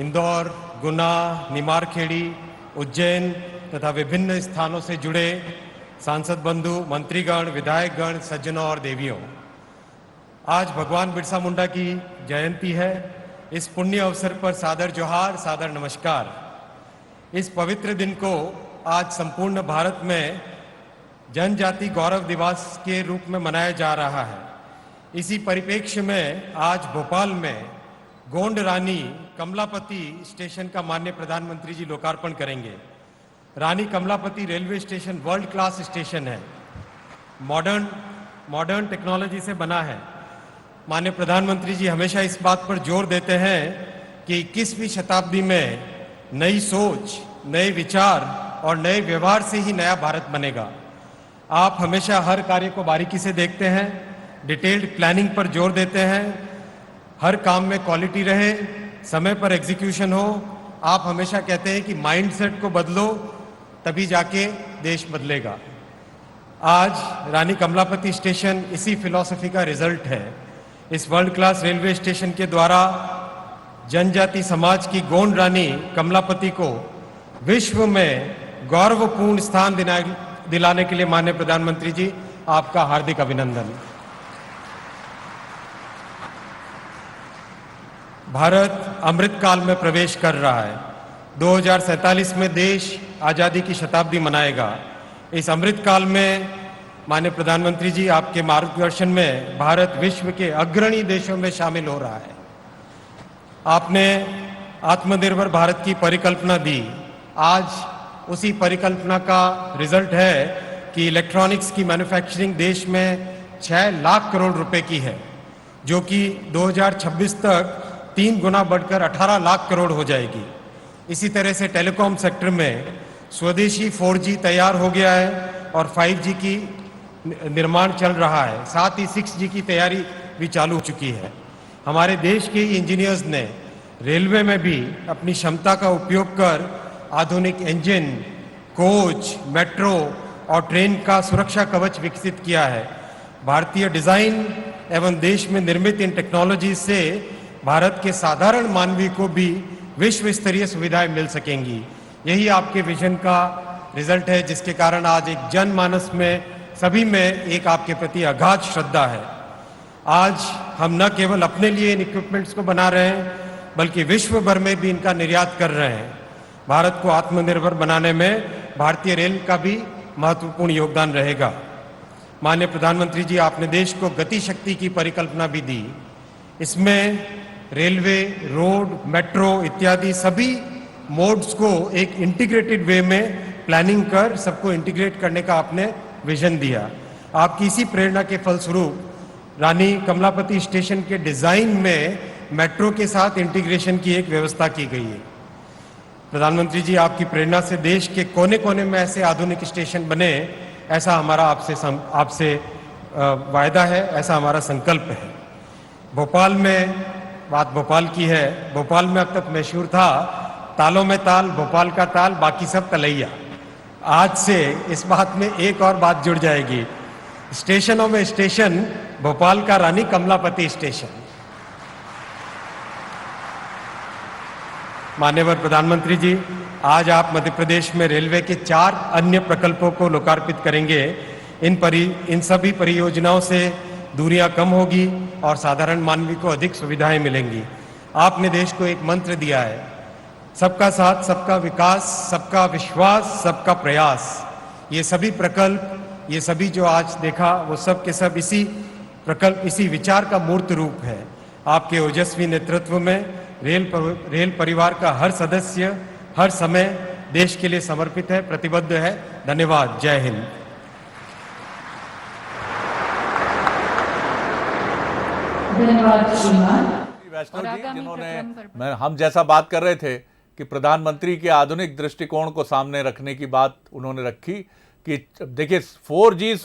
इंदौर, गुना, निमारखेड़ी, उज्जैन तथा विभिन्न स्थानों से जुड़े सांसद बंधु, मंत्रीगण, विधायकगण, सज्जनों और देवियों, आज भगवान बिरसा मुंडा की जयंती है। इस पुण्य अवसर पर सादर जोहार, सादर नमस्कार। इस पवित्र दिन को आज संपूर्ण भारत में जनजाति गौरव दिवस के रूप में मनाया जा रहा है। इसी परिप्रेक्ष्य में आज भोपाल में गोंड रानी कमलापति स्टेशन का माननीय प्रधानमंत्री जी लोकार्पण करेंगे। Rani Kamlapati railway station world class station है, मॉडर्न टेक्नोलॉजी से बना है। माननीय प्रधानमंत्री जी हमेशा इस बात पर जोर देते हैं कि 21वीं शताब्दी में नई सोच, नए विचार और नए व्यवहार से ही नया भारत बनेगा। आप हमेशा हर कार्य को बारीकी से देखते हैं, डिटेल्ड प्लानिंग पर जोर देते हैं, हर काम में क्वालिटी रहे, समय पर एग्जीक्यूशन हो। आप हमेशा कहते हैं कि माइंडसेट को बदलो, तभी जाके देश बदलेगा। आज रानी कमलापति स्टेशन इसी फिलॉसफी का रिजल्ट है। इस वर्ल्ड क्लास रेलवे स्टेशन के द्वारा जनजाति समाज की गोंड रानी कमलापति को विश्व में गौरवपूर्ण स्थान दिलाने के लिए माननीय प्रधानमंत्री जी आपका हार्दिक अभिनंदन। भारत अमृत काल में प्रवेश कर रहा है। 2047 में देश आजादी की शताब्दी मनाएगा। इस अमृत काल में माननीय प्रधानमंत्री जी आपके मार्गदर्शन में भारत विश्व के अग्रणी देशों में शामिल हो रहा है। आपने आत्मनिर्भर भारत की परिकल्पना दी। आज उसी परिकल्पना का रिजल्ट है कि इलेक्ट्रॉनिक्स की मैन्युफैक्चरिंग देश में 6 लाख करोड़ रुपए की है, जो कि 2026 तक 3 गुना बढ़कर 18 लाख करोड़ हो जाएगी। इसी तरह से टेलीकॉम सेक्टर में स्वदेशी 4G तैयार हो गया है और 5G की निर्माण चल रहा है। साथ ही 6G की तैयारी भी चालू हो चुकी है। हमारे देश के इंजीनियर्स ने रेलवे में भी अपनी क्षमता का उपयोग कर आधुनिक इंजन, कोच, मेट्रो और ट्रेन का सुरक्षा कवच विकसित किया है। भारतीय डिजाइन एवं देश में निर्मित इन टेक्नोलॉजी से भारत के साधारण मानवी को भी विश्व स्तरीय सुविधाएं मिल सकेंगी। यही आपके विजन का रिजल्ट है, जिसके कारण आज एक जनमानस में सभी में एक आपके प्रति अगाध श्रद्धा है। आज हम न केवल अपने लिए इन इक्विपमेंट्स को बना रहे हैं, बल्कि विश्व भर में भी इनका निर्यात कर रहे हैं। भारत को आत्मनिर्भर बनाने में भारतीय रेल का भी महत्वपूर्ण योगदान रहेगा। माननीय प्रधानमंत्री जी, आपने देश को गति शक्ति की परिकल्पना भी दी। इसमें रेलवे, रोड, मेट्रो इत्यादि सभी मोड्स को एक इंटीग्रेटेड वे में प्लानिंग कर सबको इंटीग्रेट करने का आपने विजन दिया। आपकी इसी प्रेरणा के फलस्वरूप रानी कमलापति स्टेशन के डिजाइन में मेट्रो के साथ इंटीग्रेशन की एक व्यवस्था की गई है। प्रधानमंत्री जी, आपकी प्रेरणा से देश के कोने कोने में ऐसे आधुनिक स्टेशन बने, ऐसा हमारा आपसे वायदा है, ऐसा हमारा संकल्प है। भोपाल में, बात भोपाल की है, भोपाल में अब तक मशहूर था तालों में ताल, भोपाल का ताल, बाकी सब तलैया। आज से इस बात में एक और बात जुड़ जाएगी, स्टेशनों में स्टेशन, भोपाल का रानी कमलापति स्टेशन। माननीय प्रधानमंत्री जी, आज आप मध्य प्रदेश में रेलवे के 4 अन्य प्रकल्पों को लोकार्पित करेंगे। इन सभी परियोजनाओं से दूरियां कम होगी और साधारण मानवी को अधिक सुविधाएं मिलेंगी। आपने देश को एक मंत्र दिया है, सबका साथ, सबका विकास, सबका विश्वास, सबका प्रयास। ये सभी प्रकल्प, ये सभी जो आज देखा, वो सब के सब इसी विचार का मूर्त रूप है। आपके ओजस्वी नेतृत्व में रेल परिवार का हर सदस्य हर समय देश के लिए समर्पित है, प्रतिबद्ध है। धन्यवाद। जय हिंद। धन्यवाद श्रीमान। वैष्णव जी, जिन्होंने हम जैसा बात कर रहे थे कि प्रधानमंत्री के आधुनिक दृष्टिकोण को सामने रखने की बात उन्होंने रखी कि देखिए 4G